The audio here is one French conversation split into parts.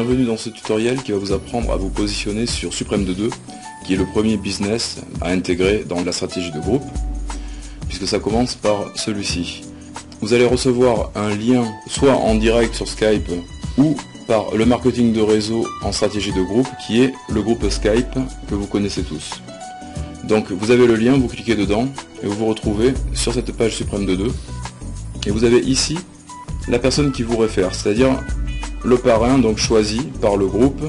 Bienvenue dans ce tutoriel qui va vous apprendre à vous positionner sur Supreme 2.2, qui est le premier business à intégrer dans la stratégie de groupe, puisque ça commence par celui-ci. Vous allez recevoir un lien soit en direct sur Skype ou par le marketing de réseau en stratégie de groupe, qui est le groupe Skype que vous connaissez tous. Donc vous avez le lien, vous cliquez dedans et vous vous retrouvez sur cette page Supreme 2.2 et vous avez ici la personne qui vous réfère, c'est-à-dire le parrain donc choisi par le groupe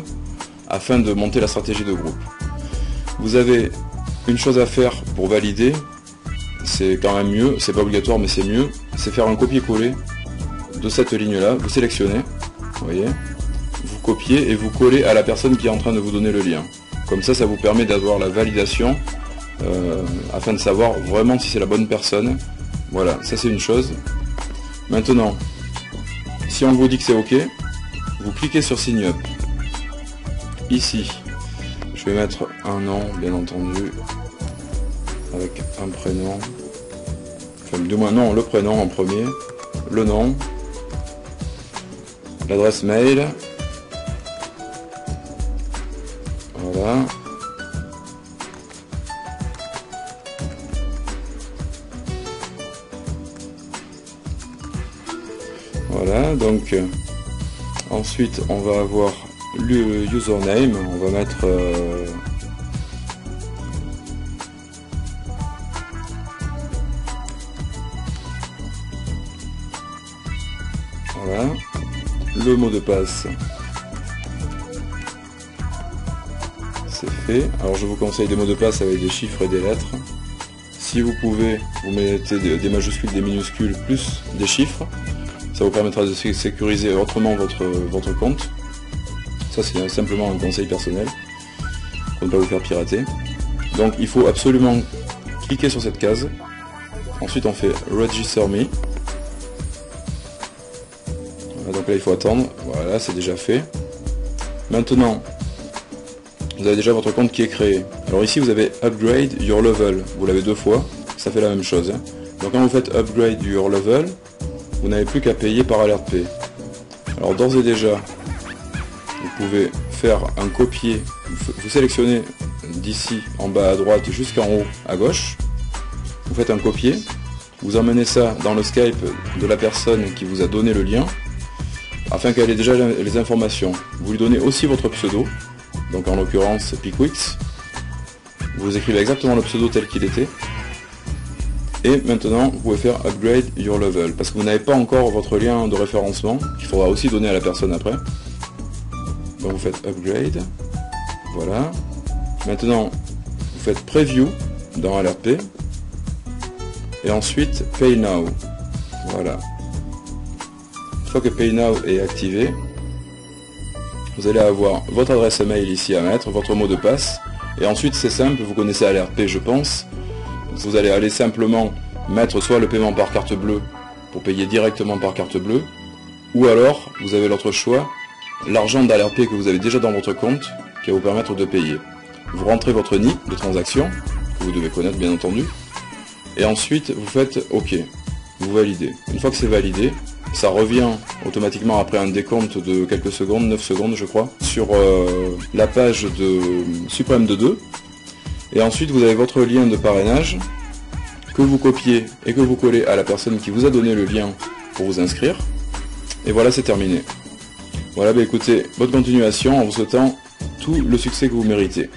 afin de monter la stratégie de groupe. Vous avez une chose à faire pour valider, c'est quand même mieux, c'est pas obligatoire mais c'est mieux, c'est faire un copier-coller de cette ligne là, vous sélectionnez, vous voyez, vous copiez et vous collez à la personne qui est en train de vous donner le lien. Comme ça vous permet d'avoir la validation afin de savoir vraiment si c'est la bonne personne. Voilà, ça c'est une chose. Maintenant, si on vous dit que c'est OK, vous cliquez sur Sign Up. Ici, je vais mettre un nom, bien entendu, avec un prénom. Enfin, du moins, non, le prénom en premier, le nom, l'adresse mail. Voilà. Voilà, donc ensuite on va avoir le username, on va mettre voilà, le mot de passe, c'est fait. Alors je vous conseille des mots de passe avec des chiffres et des lettres. Si vous pouvez, vous mettez des majuscules, des minuscules, plus des chiffres. Ça vous permettra de sécuriser autrement votre compte. Ça c'est simplement un conseil personnel pour ne pas vous faire pirater. Donc il faut absolument cliquer sur cette case. Ensuite on fait Register Me. Voilà, donc là il faut attendre. Voilà, c'est déjà fait. Maintenant, vous avez déjà votre compte qui est créé. Alors ici vous avez Upgrade Your Level. Vous l'avez deux fois. Ça fait la même chose. Donc quand vous faites Upgrade Your Level, vous n'avez plus qu'à payer par Alert Pay. Alors d'ores et déjà, vous pouvez faire un copier, vous sélectionnez d'ici en bas à droite jusqu'en haut à gauche, vous faites un copier, vous emmenez ça dans le Skype de la personne qui vous a donné le lien, afin qu'elle ait déjà les informations. Vous lui donnez aussi votre pseudo, donc en l'occurrence Pickwix, vous écrivez exactement le pseudo tel qu'il était, et maintenant vous pouvez faire Upgrade Your Level, parce que vous n'avez pas encore votre lien de référencement, qu'il faudra aussi donner à la personne après. Donc vous faites Upgrade, voilà. Maintenant vous faites Preview dans LRP, et ensuite Pay Now, voilà. Une fois que Pay Now est activé, vous allez avoir votre adresse mail ici à mettre, votre mot de passe, et ensuite c'est simple, vous connaissez LRP je pense. Vous allez aller simplement mettre soit le paiement par carte bleue pour payer directement par carte bleue, ou alors vous avez l'autre choix, l'argent d'Alert Pay que vous avez déjà dans votre compte qui va vous permettre de payer. Vous rentrez votre NIP de transaction, que vous devez connaître bien entendu, et ensuite vous faites OK, vous validez. Une fois que c'est validé, ça revient automatiquement après un décompte de quelques secondes, 9 secondes je crois, sur la page de Supreme 2.2. Et ensuite vous avez votre lien de parrainage que vous copiez et que vous collez à la personne qui vous a donné le lien pour vous inscrire. Et voilà, c'est terminé. Voilà, bah écoutez, bonne continuation en vous souhaitant tout le succès que vous méritez.